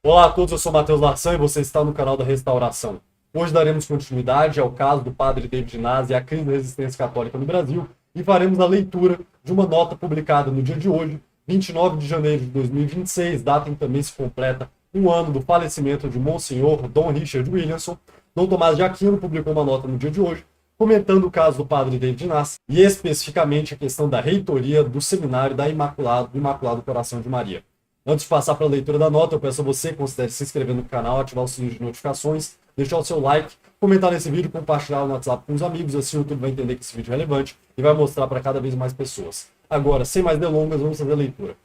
Olá a todos, eu sou Matheus Larsan e você está no canal da Restauração. Hoje daremos continuidade ao caso do padre David Naz e a crise da resistência católica no Brasil e faremos a leitura de uma nota publicada no dia de hoje, 29 de janeiro de 2026, data em que também se completa um ano do falecimento de Monsenhor Dom Richard Williamson. Dom Tomás de Aquino publicou uma nota no dia de hoje, comentando o caso do padre David Naz e especificamente a questão da reitoria do seminário do Imaculado Coração de Maria. Antes de passar para a leitura da nota, eu peço a você que considere se inscrever no canal, ativar o sininho de notificações, deixar o seu like, comentar nesse vídeo, compartilhar no WhatsApp com os amigos, assim o YouTube vai entender que esse vídeo é relevante e vai mostrar para cada vez mais pessoas. Agora, sem mais delongas, vamos fazer a leitura.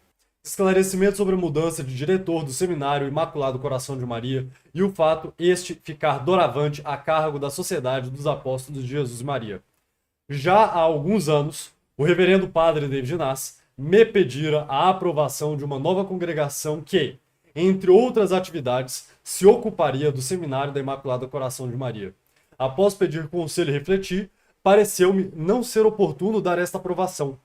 Esclarecimento sobre a mudança de diretor do Seminário Imaculado Coração de Maria e o fato este ficar doravante a cargo da Sociedade dos Apóstolos de Jesus e Maria. Já há alguns anos, o reverendo padre David Naz me pedira a aprovação de uma nova congregação que, entre outras atividades, se ocuparia do Seminário da Imaculada Coração de Maria. Após pedir conselho e refletir, pareceu-me não ser oportuno dar esta aprovação.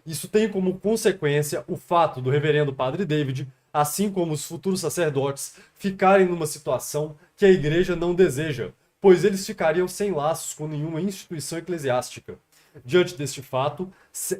Isso tem como consequência o fato do reverendo padre David, assim como os futuros sacerdotes, ficarem numa situação que a igreja não deseja, pois eles ficariam sem laços com nenhuma instituição eclesiástica. Diante deste fato,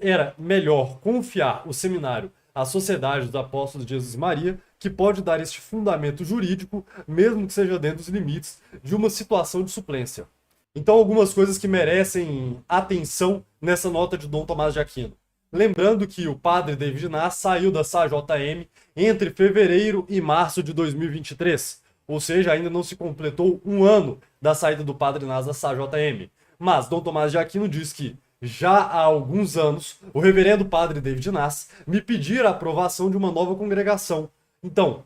era melhor confiar o seminário à Sociedade dos Apóstolos de Jesus e Maria, que pode dar este fundamento jurídico, mesmo que seja dentro dos limites de uma situação de suplência. Então, algumas coisas que merecem atenção nessa nota de Dom Tomás de Aquino. Lembrando que o padre David Naz saiu da SAJM entre fevereiro e março de 2023, ou seja, ainda não se completou um ano da saída do padre Naz da SAJM. Mas Dom Tomás de Aquino diz que já há alguns anos, o reverendo padre David Naz me pedir a aprovação de uma nova congregação. Então,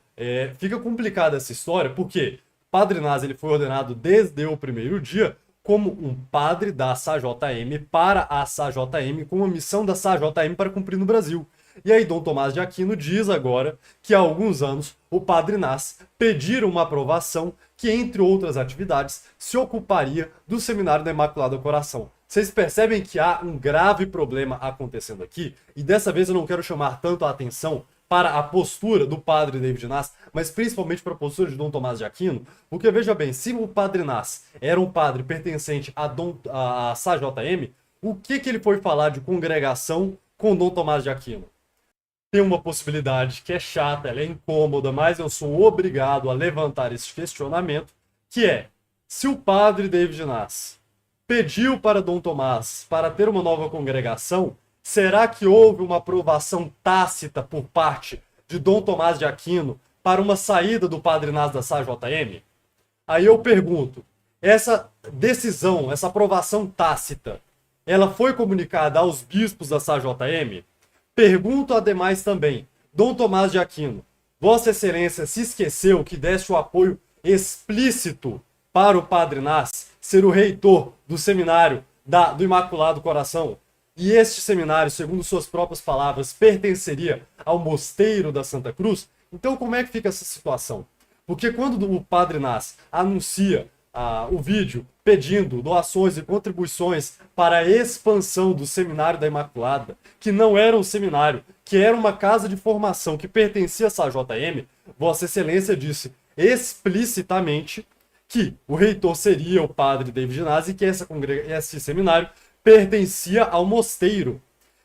fica complicada essa história, porque padre Naz ele foi ordenado desde o primeiro dia como um padre da SAJM para a SAJM, com uma missão da SAJM para cumprir no Brasil. E aí Dom Tomás de Aquino diz agora que há alguns anos o padre Naz pediram uma aprovação que, entre outras atividades, se ocuparia do Seminário da Imaculada Coração. Vocês percebem que há um grave problema acontecendo aqui, e dessa vez eu não quero chamar tanto a atenção para a postura do padre David Naz, mas principalmente para a postura de Dom Tomás de Aquino, porque veja bem, se o padre Naz era um padre pertencente à SAJM, o que ele foi falar de congregação com Dom Tomás de Aquino? Tem uma possibilidade que é chata, ela é incômoda, mas eu sou obrigado a levantar esse questionamento, que é, se o padre David Naz pediu para Dom Tomás para ter uma nova congregação, será que houve uma aprovação tácita por parte de Dom Tomás de Aquino para uma saída do padre Naz da SAJM? Aí eu pergunto, essa decisão, essa aprovação tácita, ela foi comunicada aos bispos da SAJM? Pergunto ademais também, Dom Tomás de Aquino, Vossa Excelência se esqueceu que desse o apoio explícito para o padre Naz ser o reitor do seminário do Imaculado Coração? E este seminário, segundo suas próprias palavras, pertenceria ao Mosteiro da Santa Cruz? Então como é que fica essa situação? Porque quando o padre Naz anuncia o vídeo pedindo doações e contribuições para a expansão do Seminário da Imaculada, que não era um seminário, que era uma casa de formação que pertencia à SAJM, Vossa Excelência disse explicitamente que o reitor seria o padre David Naz e que esse seminário pertencia ao mosteiro.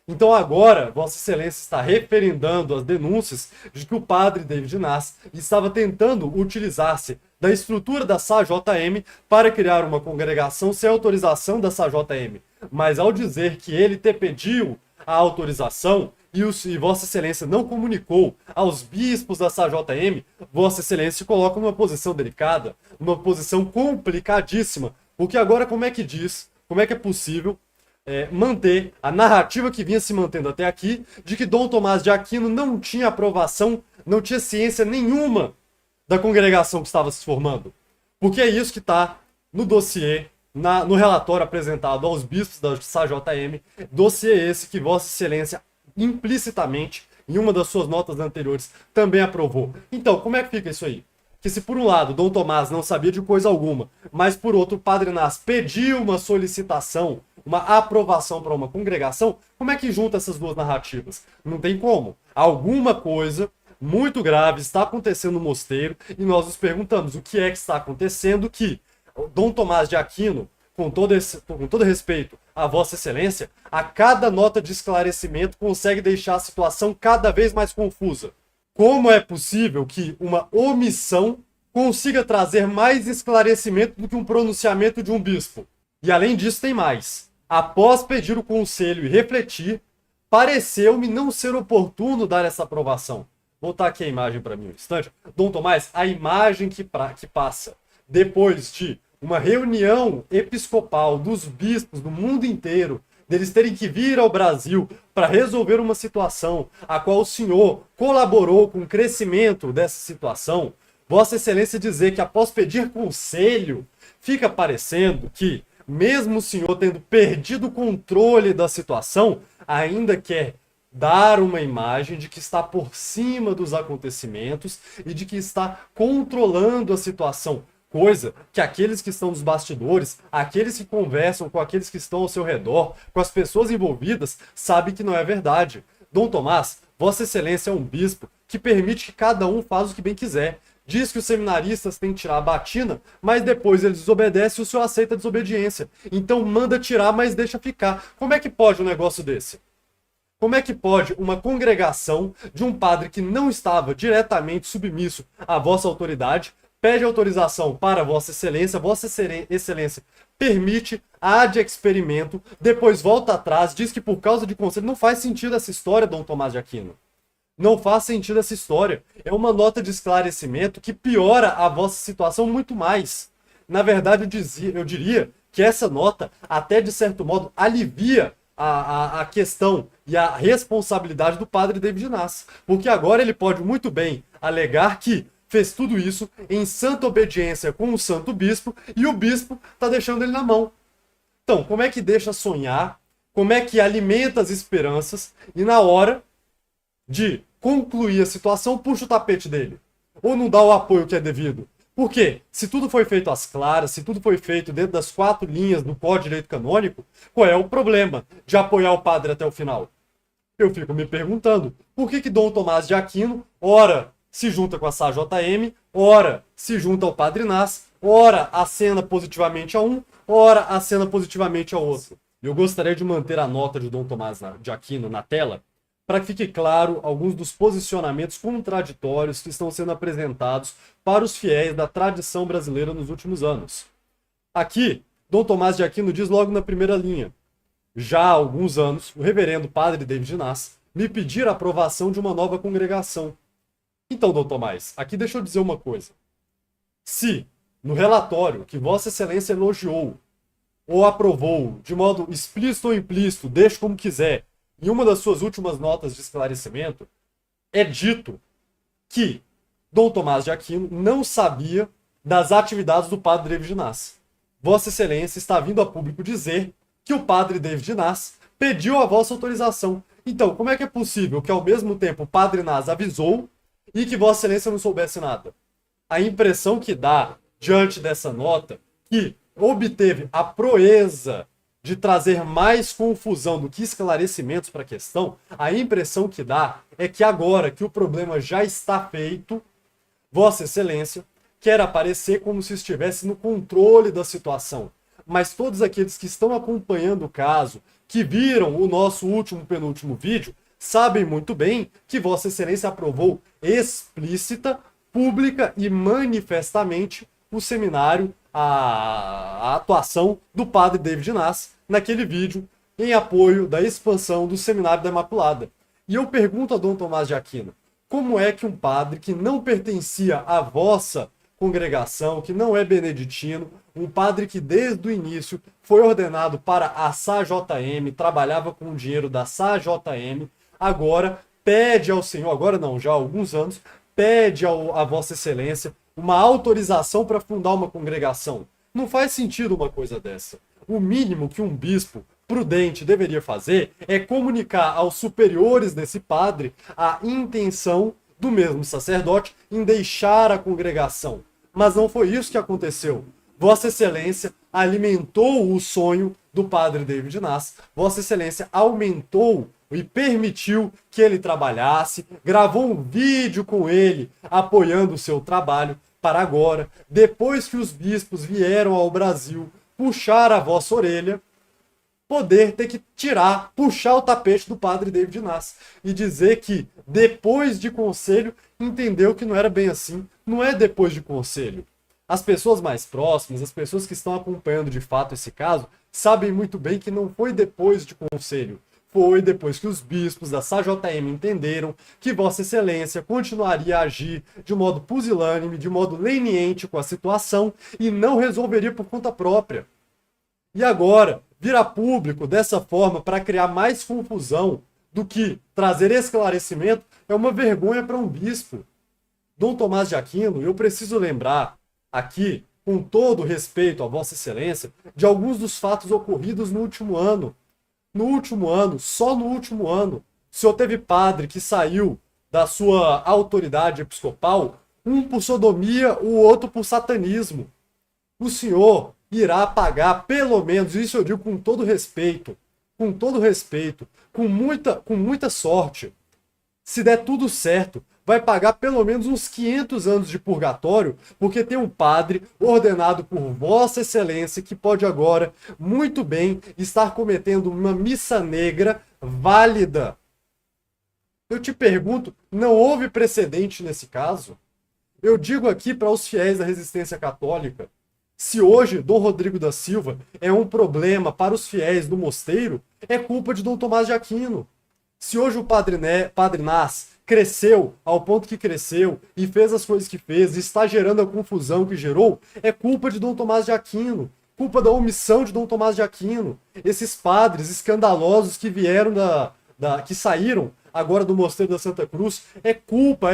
Então agora, Vossa Excelência está referendando as denúncias de que o padre David Naz estava tentando utilizar-se da estrutura da SAJM para criar uma congregação sem autorização da SAJM. Mas ao dizer que ele te pediu a autorização e Vossa Excelência não comunicou aos bispos da SAJM, Vossa Excelência se coloca numa posição delicada, numa posição complicadíssima, porque agora como é que é possível manter a narrativa que vinha se mantendo até aqui, de que Dom Tomás de Aquino não tinha aprovação, não tinha ciência nenhuma da congregação que estava se formando? Porque é isso que está no dossiê, no relatório apresentado aos bispos da SAJM, dossiê esse que Vossa Excelência implicitamente, em uma das suas notas anteriores, também aprovou. Então, como é que fica isso aí? Que se por um lado Dom Tomás não sabia de coisa alguma, mas por outro o padre Naz pediu uma solicitação, uma aprovação para uma congregação, como é que junta essas duas narrativas? Não tem como. Alguma coisa muito grave está acontecendo no mosteiro e nós nos perguntamos o que é que está acontecendo que Dom Tomás de Aquino, com todo respeito a Vossa Excelência, a cada nota de esclarecimento consegue deixar a situação cada vez mais confusa. Como é possível que uma omissão consiga trazer mais esclarecimento do que um pronunciamento de um bispo? E além disso tem mais. Após pedir o conselho e refletir, pareceu-me não ser oportuno dar essa aprovação. Vou botar aqui a imagem para mim um instante. Dom Tomás, a imagem que passa depois de uma reunião episcopal dos bispos do mundo inteiro, deles terem que vir ao Brasil para resolver uma situação a qual o senhor colaborou com o crescimento dessa situação, Vossa Excelência dizer que após pedir conselho, fica parecendo que, mesmo o senhor tendo perdido o controle da situação, ainda quer dar uma imagem de que está por cima dos acontecimentos e de que está controlando a situação. Coisa que aqueles que estão nos bastidores, aqueles que conversam com aqueles que estão ao seu redor, com as pessoas envolvidas, sabem que não é verdade. Dom Tomás, Vossa Excelência é um bispo que permite que cada um faça o que bem quiser. Diz que os seminaristas têm que tirar a batina, mas depois eles desobedecem e o senhor aceita a desobediência. Então manda tirar, mas deixa ficar. Como é que pode um negócio desse? Como é que pode uma congregação de um padre que não estava diretamente submisso à vossa autoridade pede autorização para Vossa Excelência permite, ad experimento, depois volta atrás, diz que por causa de conselho, não faz sentido essa história, Dom Tomás de Aquino. Não faz sentido essa história. É uma nota de esclarecimento que piora a vossa situação muito mais. Na verdade, eu diria que essa nota, até de certo modo, alivia a questão e a responsabilidade do padre David Nas. Porque agora ele pode muito bem alegar que fez tudo isso em santa obediência com o santo bispo e o bispo está deixando ele na mão. Então, como é que deixa sonhar? Como é que alimenta as esperanças e na hora de concluir a situação puxa o tapete dele? Ou não dá o apoio que é devido? Por quê? Se tudo foi feito às claras, se tudo foi feito dentro das 4 linhas do Código de Direito Canônico, qual é o problema de apoiar o padre até o final? Eu fico me perguntando, por que Dom Tomás de Aquino, ora se junta com a SAJM, ora se junta ao Padre Nas, ora acena positivamente a um, ora acena positivamente ao outro. Eu gostaria de manter a nota de Dom Tomás de Aquino na tela, para que fique claro alguns dos posicionamentos contraditórios que estão sendo apresentados para os fiéis da tradição brasileira nos últimos anos. Aqui, Dom Tomás de Aquino diz logo na primeira linha: já há alguns anos, o reverendo Padre David Nas me pedir a aprovação de uma nova congregação. Então, Dom Tomás, aqui deixa eu dizer uma coisa. Se, no relatório que Vossa Excelência elogiou ou aprovou, de modo explícito ou implícito, deixe como quiser, em uma das suas últimas notas de esclarecimento, é dito que Dom Tomás de Aquino não sabia das atividades do padre David Nas. Vossa Excelência está vindo a público dizer que o padre David Nas pediu a vossa autorização. Então, como é que é possível que ao mesmo tempo o padre Nas avisou e que Vossa Excelência não soubesse nada? A impressão que dá, diante dessa nota, que obteve a proeza de trazer mais confusão do que esclarecimentos para a questão, a impressão que dá é que agora que o problema já está feito, Vossa Excelência quer aparecer como se estivesse no controle da situação. Mas todos aqueles que estão acompanhando o caso, que viram o nosso penúltimo vídeo, sabem muito bem que Vossa Excelência aprovou explícita, pública e manifestamente o seminário, a atuação do padre David Nas naquele vídeo em apoio da expansão do Seminário da Imaculada. E eu pergunto a Dom Tomás de Aquino, como é que um padre que não pertencia à vossa congregação, que não é beneditino, um padre que desde o início foi ordenado para a SAJM, trabalhava com o dinheiro da SAJM, agora pede ao Senhor, agora não, já há alguns anos, pede a Vossa Excelência uma autorização para fundar uma congregação? Não faz sentido uma coisa dessa. O mínimo que um bispo prudente deveria fazer é comunicar aos superiores desse padre a intenção do mesmo sacerdote em deixar a congregação. Mas não foi isso que aconteceu. Vossa Excelência alimentou o sonho do padre David Nas. Vossa Excelência aumentou e permitiu que ele trabalhasse, gravou um vídeo com ele apoiando o seu trabalho, para agora, depois que os bispos vieram ao Brasil puxar a vossa orelha, poder ter que puxar o tapete do padre David Inácio e dizer que, depois de conselho, entendeu que não era bem assim. Não é depois de conselho. As pessoas mais próximas, as pessoas que estão acompanhando de fato esse caso, sabem muito bem que não foi depois de conselho. Foi depois que os bispos da SAJM entenderam que Vossa Excelência continuaria a agir de modo pusilânime, de modo leniente com a situação e não resolveria por conta própria. E agora, vir a público dessa forma para criar mais confusão do que trazer esclarecimento é uma vergonha para um bispo. Dom Tomás de Aquino, eu preciso lembrar aqui, com todo respeito a Vossa Excelência, de alguns dos fatos ocorridos no último ano. No último ano, só no último ano, o senhor teve padre que saiu da sua autoridade episcopal, um por sodomia, o outro por satanismo. O senhor irá pagar, pelo menos, isso eu digo com todo respeito, com muita sorte, se der tudo certo, vai pagar pelo menos uns 500 anos de purgatório, porque tem um padre ordenado por Vossa Excelência que pode agora, muito bem, estar cometendo uma missa negra válida. Eu te pergunto, não houve precedente nesse caso? Eu digo aqui para os fiéis da resistência católica, se hoje Dom Rodrigo da Silva é um problema para os fiéis do mosteiro, é culpa de Dom Tomás de Aquino. Se hoje o Padre Inácio cresceu ao ponto que cresceu e fez as coisas que fez e está gerando a confusão que gerou, é culpa de Dom Tomás de Aquino, culpa da omissão de Dom Tomás de Aquino. Esses padres escandalosos que vieram que saíram agora do Mosteiro da Santa Cruz, é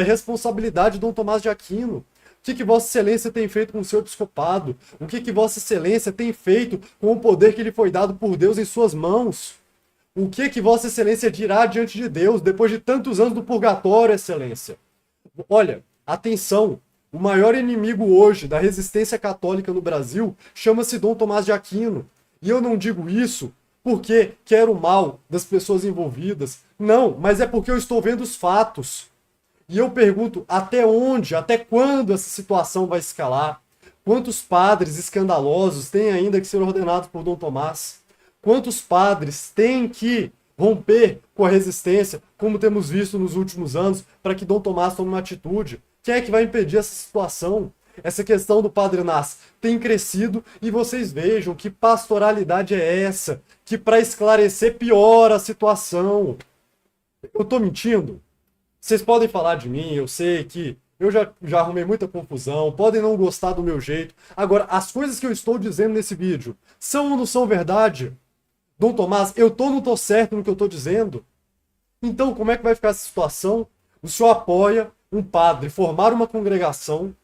responsabilidade de Dom Tomás de Aquino. O que Vossa Excelência tem feito com o seu episcopado? O que Vossa Excelência tem feito com o poder que lhe foi dado por Deus em suas mãos? O que Vossa Excelência dirá diante de Deus depois de tantos anos do purgatório, Excelência? Olha, atenção, o maior inimigo hoje da resistência católica no Brasil chama-se Dom Tomás de Aquino. E eu não digo isso porque quero o mal das pessoas envolvidas. Não, mas é porque eu estou vendo os fatos. E eu pergunto, até onde, até quando essa situação vai escalar? Quantos padres escandalosos têm ainda que ser ordenados por Dom Tomás? Quantos padres têm que romper com a resistência, como temos visto nos últimos anos, para que Dom Tomás tome uma atitude? Quem é que vai impedir essa situação? Essa questão do Padre Inácio tem crescido e vocês vejam que pastoralidade é essa, que para esclarecer piora a situação. Eu estou mentindo? Vocês podem falar de mim, eu sei que eu já arrumei muita confusão, podem não gostar do meu jeito. Agora, as coisas que eu estou dizendo nesse vídeo são ou não são verdade? Dom Tomás, eu tô ou não tô certo no que eu tô dizendo? Então, como é que vai ficar essa situação? O senhor apoia um padre formar uma congregação,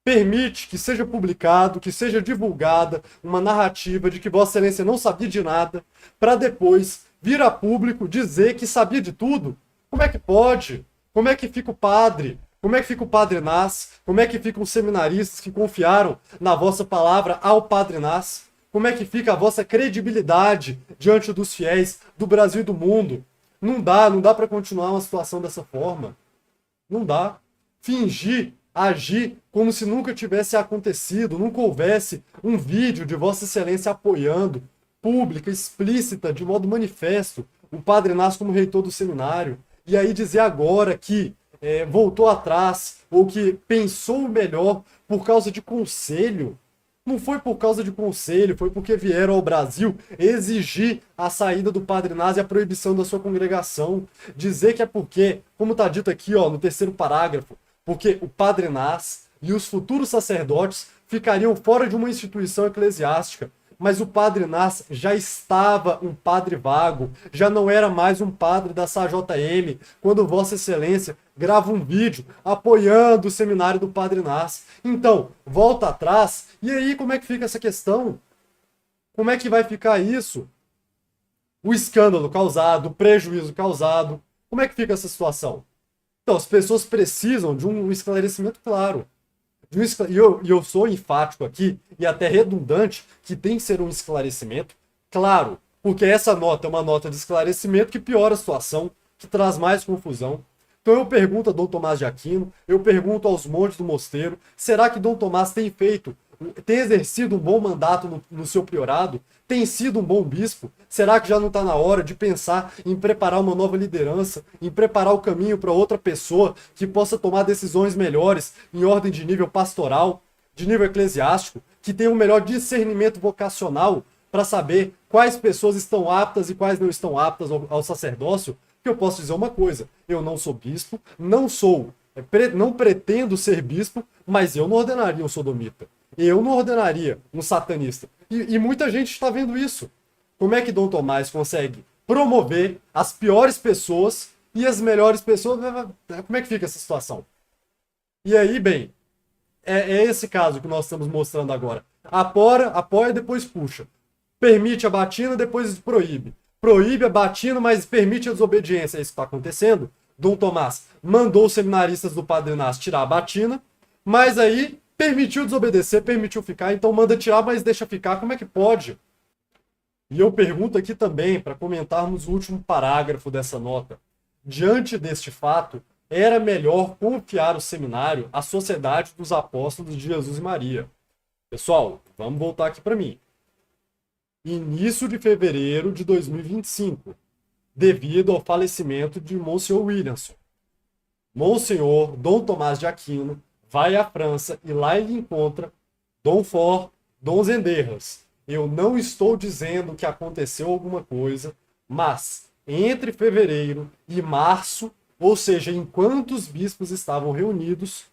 permite que seja publicado, que seja divulgada uma narrativa de que Vossa Excelência não sabia de nada, para depois vir a público dizer que sabia de tudo? Como é que pode? Como é que fica o padre? Como é que fica o Padre Inácio? Como é que ficam os seminaristas que confiaram na vossa palavra ao Padre Inácio? Como é que fica a vossa credibilidade diante dos fiéis do Brasil e do mundo? Não dá para continuar uma situação dessa forma. Não dá. Fingir, agir como se nunca tivesse acontecido, nunca houvesse um vídeo de Vossa Excelência apoiando, pública, explícita, de modo manifesto, o Padre Inácio como reitor do seminário. E aí dizer agora que voltou atrás, ou que pensou melhor por causa de conselho. Não foi por causa de conselho, foi porque vieram ao Brasil exigir a saída do Padre Inácio e a proibição da sua congregação. Dizer que é porque, como está dito aqui no terceiro parágrafo, porque o Padre Inácio e os futuros sacerdotes ficariam fora de uma instituição eclesiástica. Mas o Padre Inácio já estava um padre vago, já não era mais um padre da SAJM, quando Vossa Excelência grava um vídeo apoiando o seminário do Padre Inácio. Então, volta atrás, e aí como é que fica essa questão? Como é que vai ficar isso? O escândalo causado, o prejuízo causado, como é que fica essa situação? Então, as pessoas precisam de um esclarecimento claro. E eu sou enfático aqui, e até redundante, que tem que ser um esclarecimento claro, Porque essa nota é uma nota de esclarecimento que piora a situação, que traz mais confusão. Então eu pergunto a Dom Tomás de Aquino, eu pergunto aos monges do mosteiro, será que Dom Tomás tem exercido um bom mandato no seu priorado? Tem sido um bom bispo? Será que já não está na hora de pensar em preparar uma nova liderança, em preparar o caminho para outra pessoa que possa tomar decisões melhores em ordem de nível pastoral, de nível eclesiástico, que tenha um melhor discernimento vocacional para saber quais pessoas estão aptas e quais não estão aptas ao sacerdócio? Que eu posso dizer uma coisa, eu não sou bispo, não pretendo ser bispo, mas eu não ordenaria um sodomita. Eu não ordenaria um satanista. E muita gente está vendo isso. Como é que Dom Tomás consegue promover as piores pessoas e as melhores pessoas? Como é que fica essa situação? E aí, bem, é esse caso que nós estamos mostrando agora. Apoia, depois puxa. Permite a batina, depois proíbe. Proíbe a batina, mas permite a desobediência. É isso que está acontecendo. Dom Tomás mandou os seminaristas do Padre Inácio tirar a batina, mas aí permitiu desobedecer, permitiu ficar, então manda tirar, mas deixa ficar. Como é que pode? E eu pergunto aqui também, para comentarmos o último parágrafo dessa nota. Diante deste fato, era melhor confiar o seminário à Sociedade dos Apóstolos de Jesus e Maria. Pessoal, vamos voltar aqui para mim. Início de fevereiro de 2025, devido ao falecimento de Monsenhor Williamson. Monsenhor Dom Tomás de Aquino vai à França e lá ele encontra Dom Fort, Dom Zenderras. Eu não estou dizendo que aconteceu alguma coisa, mas entre fevereiro e março, ou seja, enquanto os bispos estavam reunidos,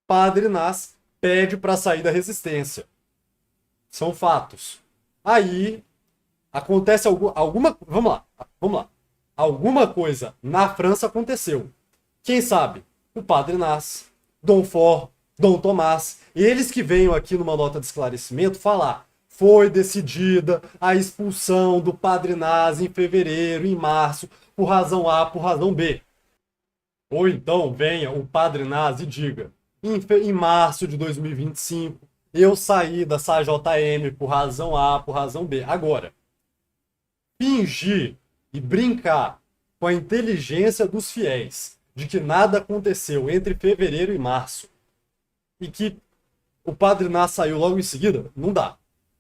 Padre Inácio pede para sair da resistência. São fatos. Aí acontece alguma... Vamos lá. Alguma coisa na França aconteceu. Quem sabe? O Padre Inácio, Dom Fort, Dom Tomás, eles que venham aqui numa nota de esclarecimento falar: foi decidida a expulsão do Padre Inácio em fevereiro, em março, por razão A, por razão B. Ou então venha o Padre Inácio e diga: em março de 2025, eu saí da SAJM por razão A, por razão B. Agora, fingir e brincar com a inteligência dos fiéis de que nada aconteceu entre fevereiro e março e que o Padre Inácio saiu logo em seguida, não dá.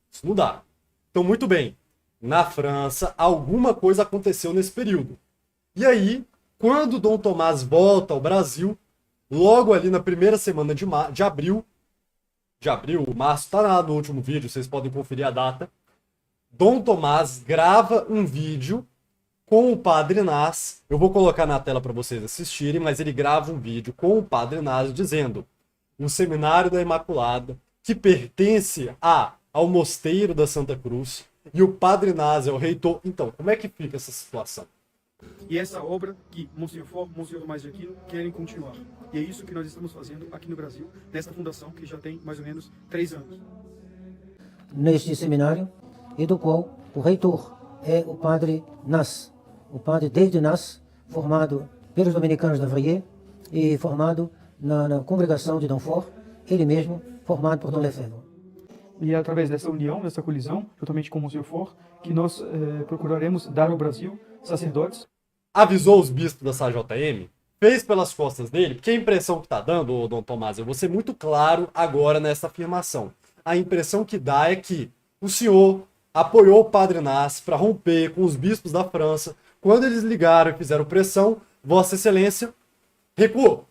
Isso não dá. Então, muito bem. Na França, alguma coisa aconteceu nesse período. E aí, quando Dom Tomás volta ao Brasil, logo ali na primeira semana de abril, o março está lá no último vídeo, vocês podem conferir a data, Dom Tomás grava um vídeo com o Padre Inácio. Eu vou colocar na tela para vocês assistirem, mas ele grava um vídeo com o Padre Inácio dizendo: o Seminário da Imaculada, que pertence ao Mosteiro da Santa Cruz, e o Padre Inácio é o reitor. Então, como é que fica essa situação? E essa obra que Monsenhor Fort, Monsenhor Tomás de Aquino querem continuar. E é isso que nós estamos fazendo aqui no Brasil, nesta fundação que já tem mais ou menos 3 anos. Neste seminário, e do qual o reitor é o Padre Nas, o Padre David Nas, formado pelos dominicanos da Vrier e formado na congregação de Dom Fort, ele mesmo formado por Dom Lefebvre. E é através dessa união, dessa colisão, juntamente com o Monsenhor Fort, que nós procuraremos dar ao Brasil sacerdotes. Avisou os bispos da SAJM? Fez pelas costas dele? Porque a impressão que está dando, Dom Tomás, eu vou ser muito claro agora nessa afirmação. A impressão que dá é que o senhor apoiou o Padre Inácio para romper com os bispos da França. Quando eles ligaram e fizeram pressão, Vossa Excelência recuou.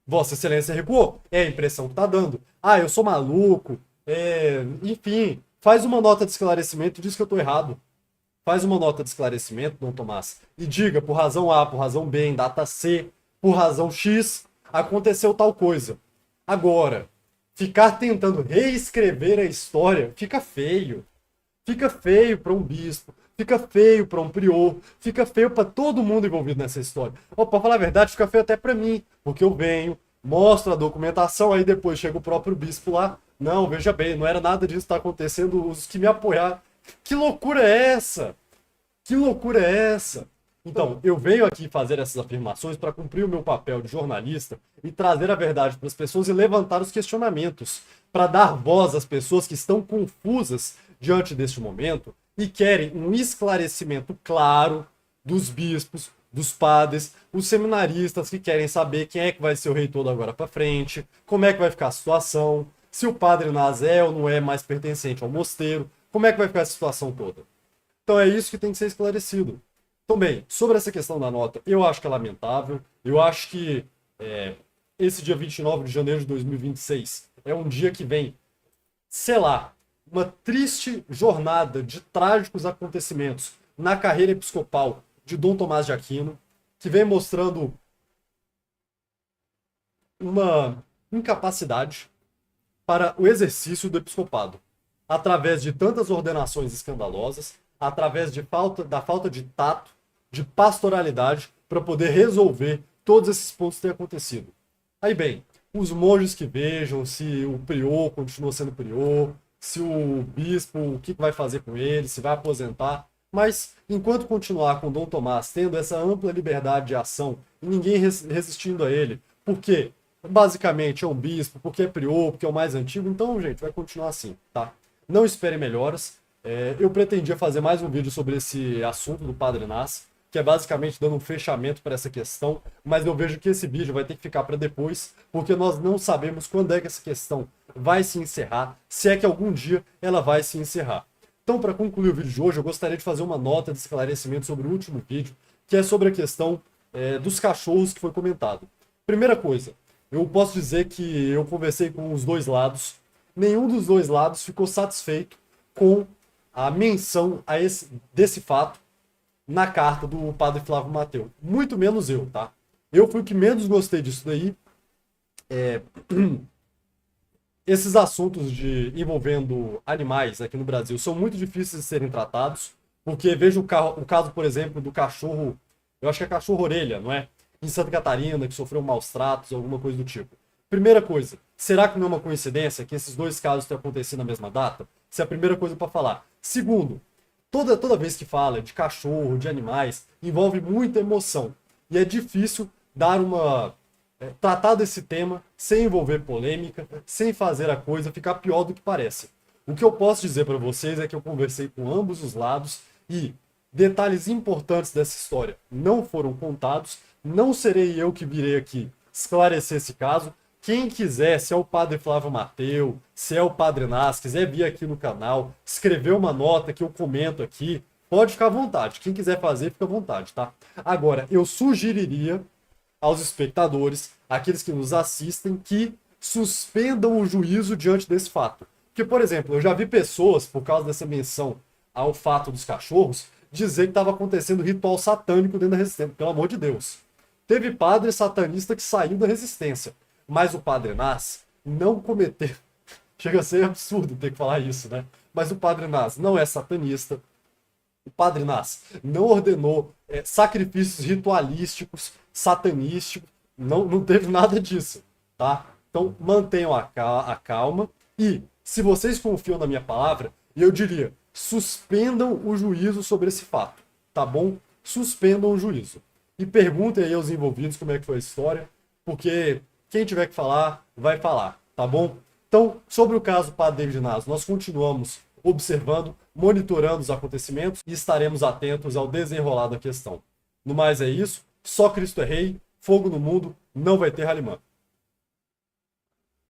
Vossa Excelência recuou. É a impressão que está dando. Eu sou maluco. Enfim, faz uma nota de esclarecimento e diz que eu estou errado. Faz uma nota de esclarecimento, Dom Tomás, e diga por razão A, por razão B, em data C, por razão X, aconteceu tal coisa. Agora, ficar tentando reescrever a história fica feio. Fica feio para um bispo, fica feio para um prior, fica feio para todo mundo envolvido nessa história. Para falar a verdade, fica feio até para mim, porque eu venho, mostro a documentação, aí depois chega o próprio bispo lá. Não, veja bem, não era nada disso que está acontecendo, os que me apoiaram. Que loucura é essa? Que loucura é essa? Então, eu venho aqui fazer essas afirmações para cumprir o meu papel de jornalista e trazer a verdade para as pessoas e levantar os questionamentos, para dar voz às pessoas que estão confusas diante deste momento e querem um esclarecimento claro dos bispos, dos padres, os seminaristas que querem saber quem é que vai ser o reitor da agora para frente, como é que vai ficar a situação, se o padre Nas é ou não é mais pertencente ao mosteiro, como é que vai ficar essa situação toda. Então é isso que tem que ser esclarecido. Então, bem, sobre essa questão da nota, eu acho que é lamentável. Eu acho que esse dia 29 de janeiro de 2026 é um dia que vem, sei lá, uma triste jornada de trágicos acontecimentos na carreira episcopal de Dom Tomás de Aquino, que vem mostrando uma incapacidade para o exercício do episcopado, através de tantas ordenações escandalosas, através da falta de tato, de pastoralidade, para poder resolver todos esses pontos que têm acontecido. Aí bem, os monges que vejam se o prior continua sendo prior, se o bispo, o que vai fazer com ele, se vai aposentar. Mas, enquanto continuar com Dom Tomás tendo essa ampla liberdade de ação e ninguém resistindo a ele, porque basicamente é um bispo, porque é prior, porque é o mais antigo, então, gente, vai continuar assim, tá? Não esperem melhoras. Eu pretendia fazer mais um vídeo sobre esse assunto do Padre Nas, que é basicamente dando um fechamento para essa questão, mas eu vejo que esse vídeo vai ter que ficar para depois, porque nós não sabemos quando é que essa questão vai se encerrar, se é que algum dia ela vai se encerrar. Então, para concluir o vídeo de hoje, eu gostaria de fazer uma nota de esclarecimento sobre o último vídeo, que é sobre a questão dos cachorros que foi comentado. Primeira coisa, eu posso dizer que eu conversei com os dois lados, nenhum dos dois lados ficou satisfeito com a menção desse fato na carta do padre Flávio Mateu. Muito menos eu, tá? Eu fui o que menos gostei disso daí. Esses assuntos envolvendo animais aqui no Brasil são muito difíceis de serem tratados, porque vejo o caso, por exemplo, do cachorro, eu acho que é cachorro orelha, não é? Em Santa Catarina, que sofreu maus tratos, alguma coisa do tipo. Primeira coisa, será que não é uma coincidência que esses dois casos tenham acontecido na mesma data? Essa é a primeira coisa para falar. Segundo, toda vez que fala de cachorro, de animais, envolve muita emoção. E é difícil tratar desse tema sem envolver polêmica, sem fazer a coisa ficar pior do que parece. O que eu posso dizer para vocês é que eu conversei com ambos os lados e detalhes importantes dessa história não foram contados. Não serei eu que virei aqui esclarecer esse caso. Quem quiser, se é o padre Flávio Mateu, se é o padre Nas, quiser vir aqui no canal, escrever uma nota que eu comento aqui, pode ficar à vontade. Quem quiser fazer, fica à vontade, tá? Agora, eu sugeriria aos espectadores, aqueles que nos assistem, que suspendam o juízo diante desse fato. Porque, por exemplo, eu já vi pessoas, por causa dessa menção ao fato dos cachorros, dizer que estava acontecendo ritual satânico dentro da resistência. Pelo amor de Deus. Teve padre satanista que saiu da resistência. Mas o padre Nas não cometeu... Chega a ser absurdo ter que falar isso, né? Mas o padre Nas não é satanista. O padre Nas não ordenou sacrifícios ritualísticos, satanísticos. Não teve nada disso, tá? Então mantenham a calma. E, se vocês confiam na minha palavra, eu diria, suspendam o juízo sobre esse fato, tá bom? Suspendam o juízo. E perguntem aí aos envolvidos como é que foi a história, porque quem tiver que falar, vai falar, tá bom? Então, sobre o caso Padre David Nas, nós continuamos observando, monitorando os acontecimentos e estaremos atentos ao desenrolar da questão. No mais é isso, só Cristo é Rei, fogo no mundo, não vai ter Halimã.